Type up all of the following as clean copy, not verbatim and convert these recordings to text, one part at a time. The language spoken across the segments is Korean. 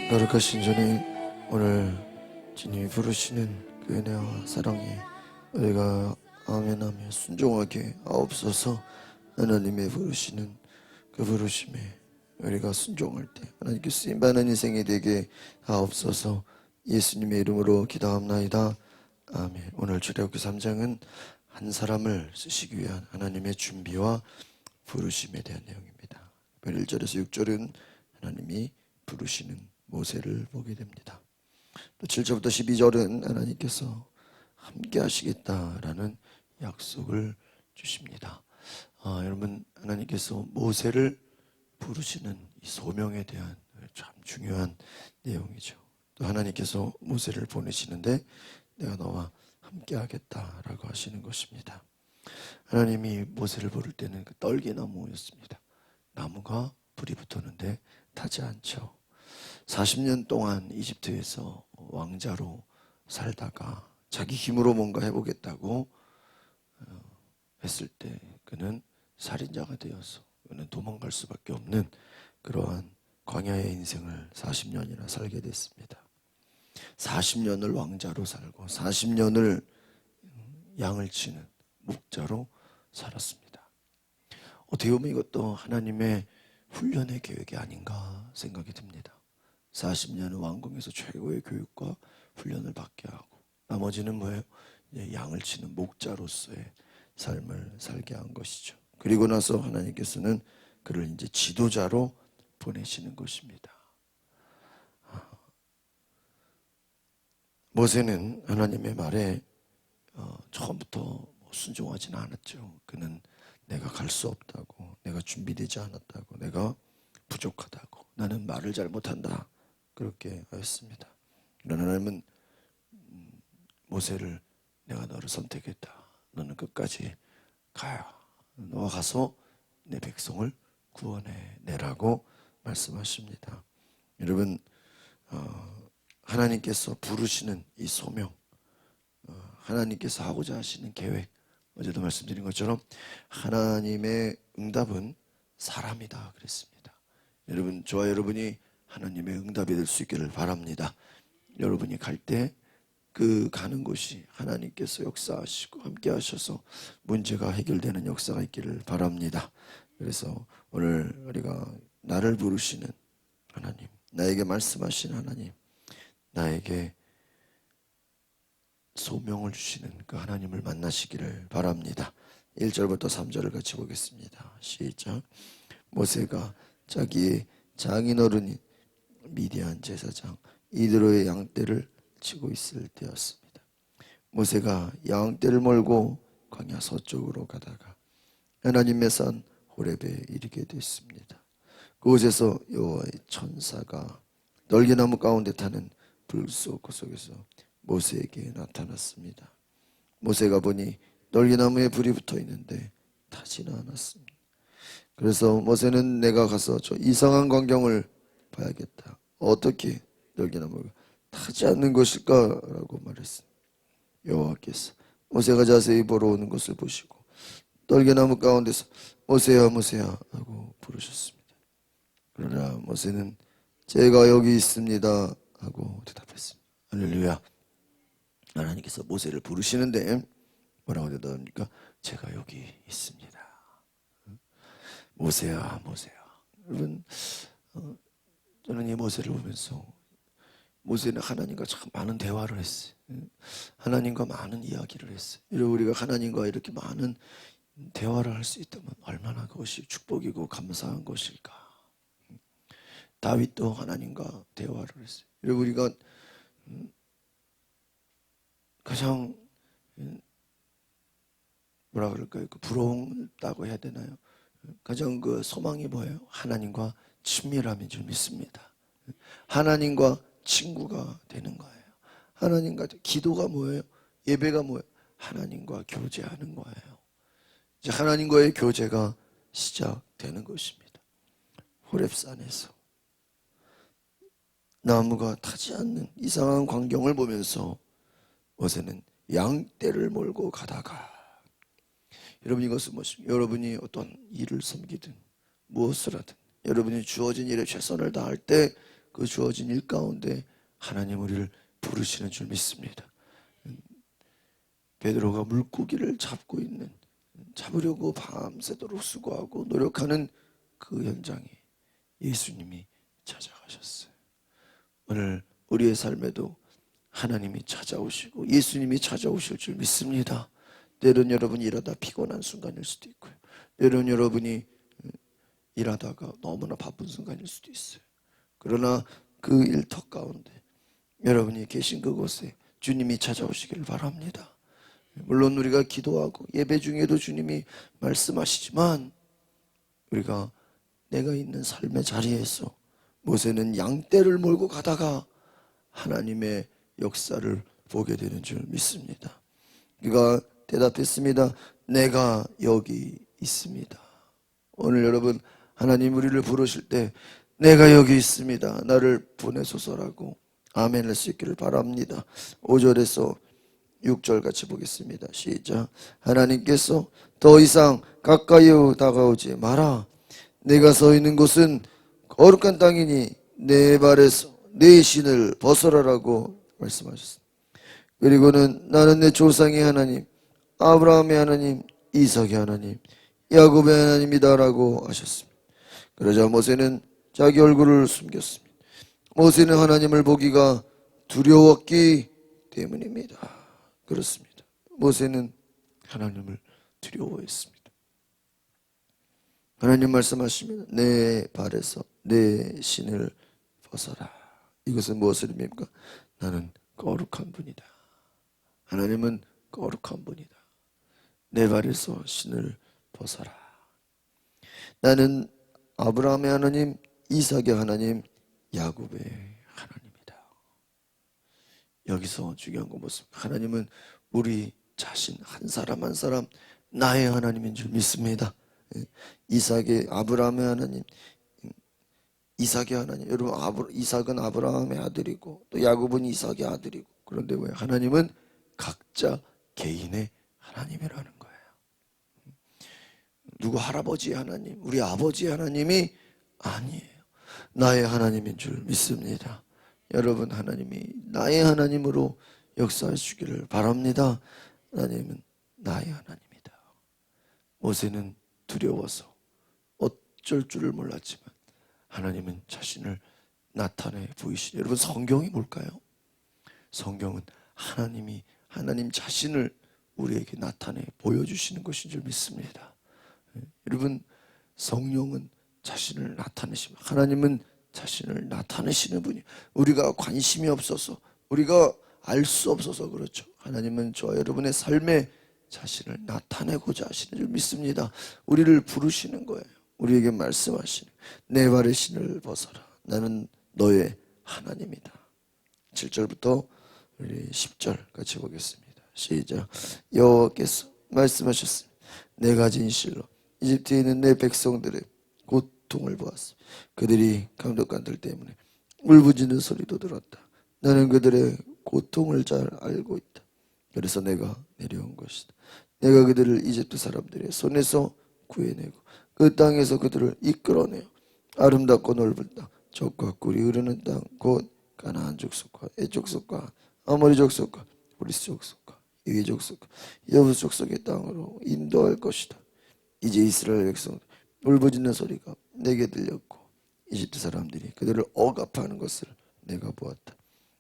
거룩하신 주님, 오늘 주님이 부르시는 그 은혜와 사랑에 우리가 아멘하며 순종하게 하옵소서. 하나님의 부르시는 그 부르심에 우리가 순종할 때 하나님께 쓰임받는 인생이 되게 하옵소서. 예수님의 이름으로 기도합나이다. 아멘. 오늘 출애굽기 3장은 한 사람을 쓰시기 위한 하나님의 준비와 부르심에 대한 내용입니다. 1절에서 6절은 하나님이 부르시는 모세를 보게 됩니다. 또 7절부터 12절은 하나님께서 함께 하시겠다라는 약속을 주십니다. 여러분, 하나님께서 모세를 부르시는 이 소명에 대한 참 중요한 내용이죠. 또 하나님께서 모세를 보내시는데 내가 너와 함께 하겠다라고 하시는 것입니다. 하나님이 모세를 부를 때는 그 떨기나무였습니다. 나무가 불이 붙었는데 타지 않죠. 40년 동안 이집트에서 왕자로 살다가 자기 힘으로 뭔가 해보겠다고 했을 때 그는 살인자가 되어서 그는 도망갈 수밖에 없는 그러한 광야의 인생을 40년이나 살게 됐습니다. 40년을 왕자로 살고 40년을 양을 치는 목자로 살았습니다. 어떻게 보면 이것도 하나님의 훈련의 계획이 아닌가 생각이 듭니다. 40년은 왕궁에서 최고의 교육과 훈련을 받게 하고 나머지는 뭐예요? 양을 치는 목자로서의 삶을 살게 한 것이죠. 그리고 나서 하나님께서는 그를 이제 지도자로 보내시는 것입니다. 모세는 하나님의 말에 처음부터 순종하지는 않았죠. 그는 내가 갈 수 없다고, 내가 준비되지 않았다고, 내가 부족하다고, 나는 말을 잘 못한다, 그렇게 하였습니다. 그러나 하나님은 모세를 내가 너를 선택했다. 너는 끝까지 가야. 너가 가서 내 백성을 구원해 내라고 말씀하십니다. 여러분, 하나님께서 부르시는 이 소명, 하나님께서 하고자 하시는 계획, 어제도 말씀드린 것처럼 하나님의 응답은 사람이다 그랬습니다. 여러분, 저와 여러분이 하나님의 응답이 될 수 있기를 바랍니다. 여러분이 갈 때 그 가는 곳이 하나님께서 역사하시고 함께 하셔서 문제가 해결되는 역사가 있기를 바랍니다. 그래서 오늘 우리가 나를 부르시는 하나님, 나에게 말씀하시는 하나님, 나에게 소명을 주시는 그 하나님을 만나시기를 바랍니다. 1절부터 3절을 같이 보겠습니다. 시작. 모세가 자기의 장인어른인 미디안 제사장 이드로의 양떼를 치고 있을 때였습니다. 모세가 양떼를 몰고 광야 서쪽으로 가다가 하나님의 산 호렙에 이르게 됐습니다. 그곳에서 여호와의 천사가 떨기나무 가운데 타는 불꽃 속에서 모세에게 나타났습니다. 모세가 보니 떨기나무에 불이 붙어 있는데 타지는 않았습니다. 그래서 모세는 내가 가서 저 이상한 광경을 봐야겠다. 어떻게 떨기나무가 타지 않는 것일까라고 말했습니다. 여호와께서 모세가 자세히 보러 오는 것을 보시고 떨기나무 가운데서 모세야 모세야 하고 부르셨습니다. 그러나 모세는 제가 여기 있습니다 하고 대답했습니다. 할렐루야. 하나님께서 모세를 부르시는데 뭐라고 대답합니까? 제가 여기 있습니다. 모세야 모세야. 여러분, 저는 이 모세를 보면서 모세는 하나님과 참 많은 대화를 했어요. 하나님과 많은 이야기를 했어요. 우리가 하나님과 이렇게 많은 대화를 할 수 있다면 얼마나 그것이 축복이고 감사한 것일까. 다윗도 하나님과 대화를 했어요. 우리가 가장 뭐라 그럴까요? 부러웠다고 해야 되나요? 가장 그 소망이 뭐예요? 하나님과 친밀함인 줄 믿습니다. 하나님과 친구가 되는 거예요. 하나님과 기도가 뭐예요? 예배가 뭐예요? 하나님과 교제하는 거예요. 이제 하나님과의 교제가 시작되는 것입니다. 호렙산에서 나무가 타지 않는 이상한 광경을 보면서 모세는 양떼를 몰고 가다가, 여러분 이것은 무엇입니까? 여러분이 어떤 일을 섬기든 무엇을 하든 여러분이 주어진 일에 최선을 다할 때 그 주어진 일 가운데 하나님 우리를 부르시는 줄 믿습니다. 베드로가 물고기를 잡으려고 밤새도록 수고하고 노력하는 그 현장에 예수님이 찾아가셨어요. 오늘 우리의 삶에도 하나님이 찾아오시고 예수님이 찾아오실 줄 믿습니다. 때론 여러분이 일하다 피곤한 순간일 수도 있고요. 때론 여러분이 일하다가 너무나 바쁜 순간일 수도 있어요. 그러나 그 일터 가운데 여러분이 계신 그곳에 주님이 찾아오시기를 바랍니다. 물론 우리가 기도하고 예배 중에도 주님이 말씀하시지만 우리가 내가 있는 삶의 자리에서 모세는 양떼를 몰고 가다가 하나님의 역사를 보게 되는 줄 믿습니다. 그가 대답했습니다. 내가 여기 있습니다. 오늘 여러분 하나님 우리를 부르실 때 내가 여기 있습니다. 나를 보내소서라고 아멘 할 수 있기를 바랍니다. 5절에서 6절 같이 보겠습니다. 시작. 하나님께서 더 이상 가까이 다가오지 마라. 내가 서 있는 곳은 거룩한 땅이니 내 발에서 내 신을 벗어라라고 말씀하셨습니다. 그리고는 나는 내 조상의 하나님, 아브라함의 하나님, 이삭의 하나님, 야곱의 하나님이다라고 하셨습니다. 그러자 모세는 자기 얼굴을 숨겼습니다. 모세는 하나님을 보기가 두려웠기 때문입니다. 그렇습니다. 모세는 하나님을 두려워했습니다. 하나님 말씀하십니다. 내 발에서 내 신을 벗어라. 이것은 무엇을 의미합니까? 나는 거룩한 분이다. 하나님은 거룩한 분이다. 내 발에서 신을 벗어라. 나는 아브라함의 하나님, 이삭의 하나님, 야곱의 하나님이다. 여기서 중요한 건 무엇입니까? 하나님은 우리 자신 한 사람 한 사람 나의 하나님인 줄 믿습니다. 이삭의 아브라함의 하나님, 이삭의 하나님. 여러분 이삭은 아브라함의 아들이고 또 야곱은 이삭의 아들이고 그런데 왜 하나님은 각자 개인의 하나님이라는 거예요. 누구 할아버지의 하나님, 우리 아버지의 하나님이 아니에요. 나의 하나님인 줄 믿습니다. 여러분 하나님이 나의 하나님으로 역사하시기를 바랍니다. 하나님은 나의 하나님이다. 모세는 두려워서 어쩔 줄을 몰랐지만 하나님은 자신을 나타내 보이시죠. 여러분 성경이 뭘까요? 성경은 하나님이 하나님 자신을 우리에게 나타내 보여주시는 것인 줄 믿습니다. 여러분 성령은 자신을 나타내시면 하나님은 자신을 나타내시는 분이 우리가 관심이 없어서 우리가 알 수 없어서 그렇죠. 하나님은 저와 여러분의 삶에 자신을 나타내고자 하시는 줄 믿습니다. 우리를 부르시는 거예요. 우리에게 말씀하시는 내 발의 신을 벗어라. 나는 너의 하나님이다. 7절부터 우리 10절 같이 보겠습니다. 시작. 여호와께서 말씀하셨습니다. 내가 진 실로 이집트에 있는 내 백성들의 고통을 보았어. 그들이 감독관들 때문에 울부짖는 소리도 들었다. 나는 그들의 고통을 잘 알고 있다. 그래서 내가 내려온 것이다. 내가 그들을 이집트 사람들의 손에서 구해내고 그 땅에서 그들을 이끌어내어 아름답고 넓은 땅, 젖과 꿀이 흐르는 땅, 곧 가나안 족속과 헷 족속과 아모리 족속과 브리스 족속과 히위 족속과 여부스 족속의 땅으로 인도할 것이다. 이제 이스라엘 백성 울부짖는 소리가 내게 들렸고 이집트 사람들이 그들을 억압하는 것을 내가 보았다.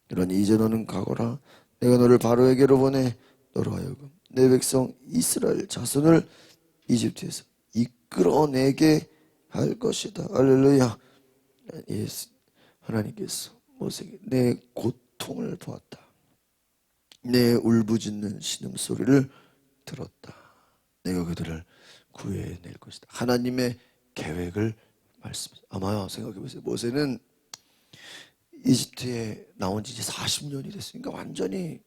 그러니 이제 너는 가거라. 내가 너를 바로에게로 보내 너로 하여금 내 백성 이스라엘 자손을 이집트에서 이끌어내게 할 것이다. 할렐루야. 예수 하나님께서 모세에게 내 고통을 보았다. 내 울부짖는 신음소리를 들었다. 내가 그들을 구해낼 것이다. 하나님의 계획을 말씀하셨다. 아마 생각해보세요. 모세는 이집트에 나온 지 이제 40년이 됐으니까 완전히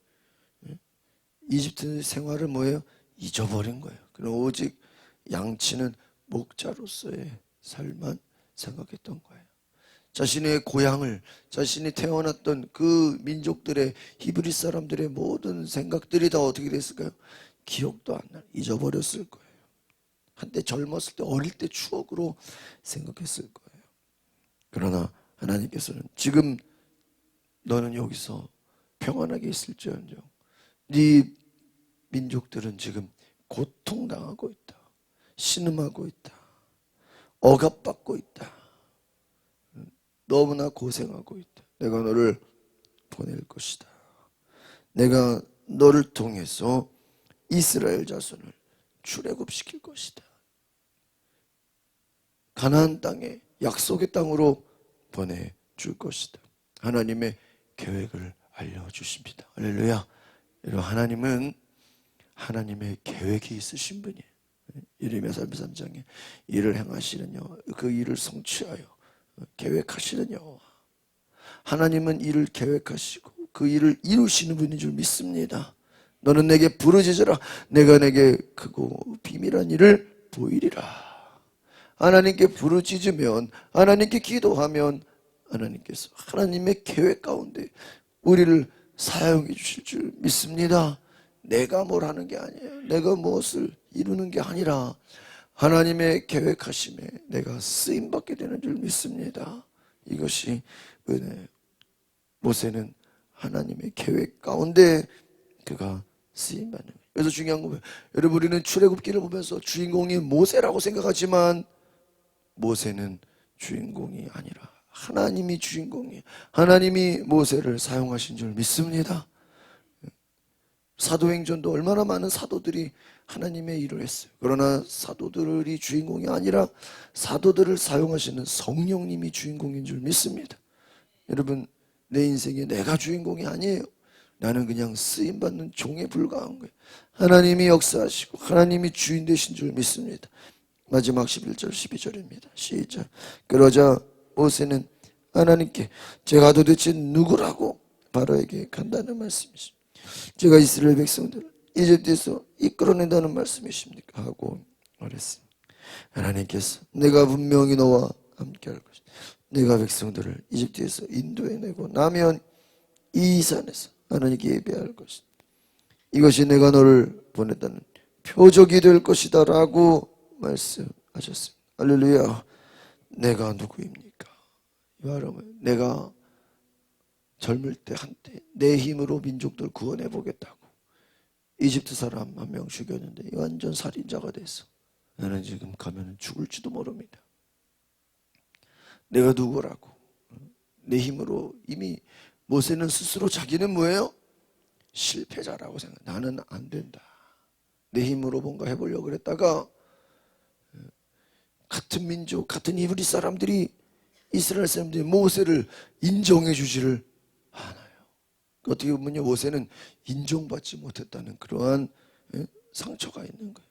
이집트 생활을 뭐예요? 잊어버린 거예요. 그럼 오직 양치는 목자로서의 삶만 생각했던 거예요. 자신의 고향을, 자신이 태어났던 그 민족들의 히브리 사람들의 모든 생각들이 다 어떻게 됐을까요? 기억도 안 나요. 잊어버렸을 거예요. 한때 젊었을 때 어릴 때 추억으로 생각했을 거예요. 그러나 하나님께서는 지금 너는 여기서 평안하게 있을지언정 네 민족들은 지금 고통당하고 있다. 신음하고 있다. 억압받고 있다. 너무나 고생하고 있다. 내가 너를 보낼 것이다. 내가 너를 통해서 이스라엘 자손을 출애굽시킬 것이다. 가나안 땅에 약속의 땅으로 보내줄 것이다. 하나님의 계획을 알려주십니다. 할렐루야. 여러분, 하나님은 하나님의 계획이 있으신 분이에요. 예레미야 33장에 일을 행하시는 여호와, 그 일을 성취하여 계획하시는 여호와. 하나님은 일을 계획하시고 그 일을 이루시는 분인 줄 믿습니다. 너는 내게 부르짖으라. 내가 내게 크고 비밀한 일을 보이리라. 하나님께 부르짖으면, 하나님께 기도하면 하나님께서 하나님의 계획 가운데 우리를 사용해 주실 줄 믿습니다. 내가 뭘 하는 게 아니에요. 내가 무엇을 이루는 게 아니라 하나님의 계획하심에 내가 쓰임받게 되는 줄 믿습니다. 이것이 은혜. 모세는 하나님의 계획 가운데 그가 쓰임받는 거예요. 그래서 중요한 건 뭐예요? 여러분, 우리는 출애굽기를 보면서 주인공이 모세라고 생각하지만 모세는 주인공이 아니라 하나님이 주인공이에요. 하나님이 모세를 사용하신 줄 믿습니다. 사도행전도 얼마나 많은 사도들이 하나님의 일을 했어요. 그러나 사도들이 주인공이 아니라 사도들을 사용하시는 성령님이 주인공인 줄 믿습니다. 여러분, 내 인생에 내가 주인공이 아니에요. 나는 그냥 쓰임받는 종에 불과한 거예요. 하나님이 역사하시고 하나님이 주인 되신 줄 믿습니다. 마지막 11절 12절입니다. 시작. 그러자 모세는 하나님께 제가 도대체 누구라고 바로에게 간다는 말씀이십니다. 제가 이스라엘 백성들을 이집트에서 이끌어낸다는 말씀이십니까? 하고 말했습니다. 하나님께서 내가 분명히 너와 함께 할 것이다. 내가 백성들을 이집트에서 인도해내고 나면 이 산에서 하나님께 예배할 것이다. 이것이 내가 너를 보냈다는 표적이 될 것이다 라고 말씀하셨습니다. 할렐루야. 내가 누구입니까? 이 말은 내가 젊을 때 한때 내 힘으로 민족들 구원해 보겠다고 이집트 사람 한 명 죽였는데 완전 살인자가 됐어. 나는 지금 가면 죽을지도 모릅니다. 내가 누구라고? 내 힘으로 이미 모세는 스스로 자기는 뭐예요? 실패자라고 생각. 나는 안 된다. 내 힘으로 뭔가 해보려고 그랬다가 같은 민족, 같은 이브리 사람들이 이스라엘 사람들이 모세를 인정해 주지를 않아요. 어떻게 보면요, 모세는 인정받지 못했다는 그러한 상처가 있는 거예요.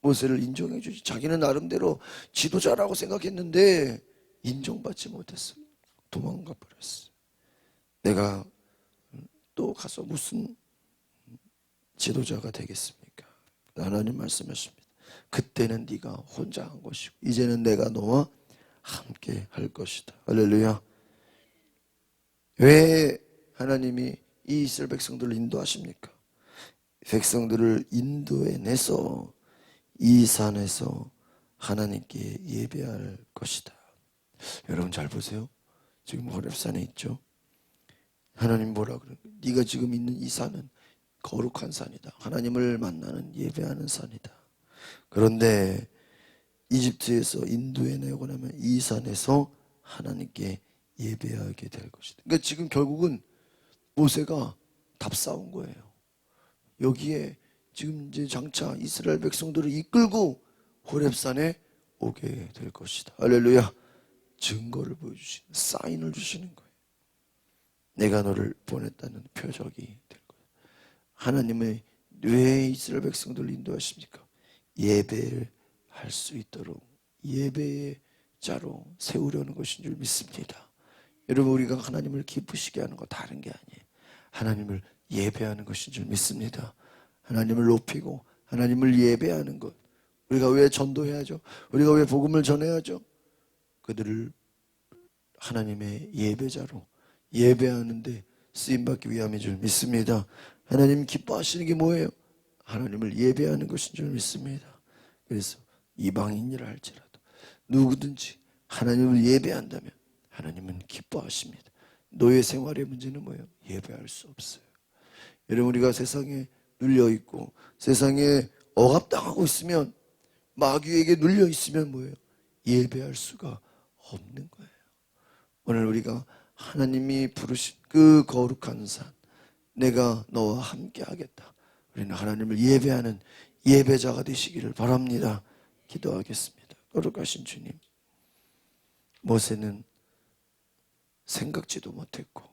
모세를 인정해 주지, 자기는 나름대로 지도자라고 생각했는데 인정받지 못했어요. 도망가 버렸어요. 내가 또 가서 무슨 지도자가 되겠습니까? 하나님 말씀하십니다. 그때는 네가 혼자 한 것이고 이제는 내가 너와 함께 할 것이다. 할렐루야. 왜 하나님이 이 이스라엘 백성들을 인도하십니까? 백성들을 인도해내서 이 산에서 하나님께 예배할 것이다. 여러분 잘 보세요. 지금 호렙산에 있죠. 하나님 뭐라 그래요? 네가 지금 있는 이 산은 거룩한 산이다. 하나님을 만나는 예배하는 산이다. 그런데 이집트에서 인도해내고 나면 이 산에서 하나님께 예배하게 될 것이다. 그러니까 지금 결국은 모세가 답사온 거예요. 여기에 지금 이제 장차 이스라엘 백성들을 이끌고 호렙산에 오게 될 것이다. 할렐루야. 증거를 보여주시는, 사인을 주시는 거예요. 내가 너를 보냈다는 표적이 될 거예요. 하나님의 왜 이스라엘 백성들을 인도하십니까? 예배를 할 수 있도록 예배의 자로 세우려는 것인 줄 믿습니다. 여러분, 우리가 하나님을 기쁘시게 하는 거 다른 게 아니에요. 하나님을 예배하는 것인 줄 믿습니다. 하나님을 높이고 하나님을 예배하는 것. 우리가 왜 전도해야죠? 우리가 왜 복음을 전해야죠? 그들을 하나님의 예배자로 예배하는데 쓰임받기 위함인 줄 믿습니다. 하나님 기뻐하시는 게 뭐예요? 하나님을 예배하는 것인 줄 믿습니다. 그래서 이방인이라 할지라도 누구든지 하나님을 예배한다면 하나님은 기뻐하십니다. 노예 생활의 문제는 뭐예요? 예배할 수 없어요. 여러분, 우리가 세상에 눌려 있고 세상에 억압당하고 있으면, 마귀에게 눌려 있으면 뭐예요? 예배할 수가 없는 거예요. 오늘 우리가 하나님이 부르신 그 거룩한 산, 내가 너와 함께 하겠다, 우리는 하나님을 예배하는 예배자가 되시기를 바랍니다. 기도하겠습니다. 거룩하신 주님, 모세는 생각지도 못했고,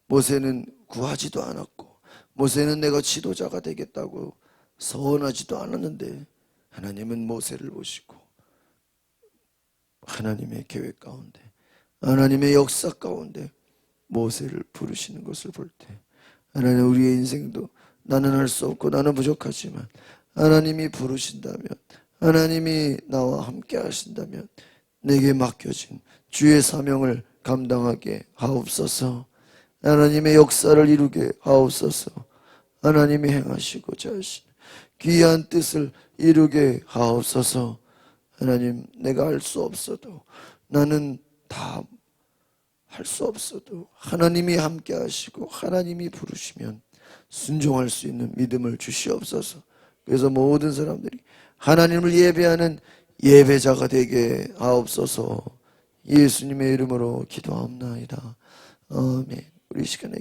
모세는 구하지도 않았고, 모세는 내가 지도자가 되겠다고 서원하지도 않았는데, 하나님은 모세를 보시고 하나님의 계획 가운데, 하나님의 역사 가운데 모세를 부르시는 것을 볼 때, 하나님, 우리의 인생도 나는 할 수 없고 나는 부족하지만 하나님이 부르신다면, 하나님이 나와 함께 하신다면 내게 맡겨진 주의 사명을 감당하게 하옵소서. 하나님의 역사를 이루게 하옵소서. 하나님이 행하시고자 하신 귀한 뜻을 이루게 하옵소서. 하나님, 내가 할 수 없어도, 나는 다 할 수 없어도 하나님이 함께 하시고 하나님이 부르시면 순종할 수 있는 믿음을 주시옵소서. 그래서 모든 사람들이 하나님을 예배하는 예배자가 되게 하옵소서. 예수님의 이름으로 기도하옵나이다. 아멘. 우리 시간에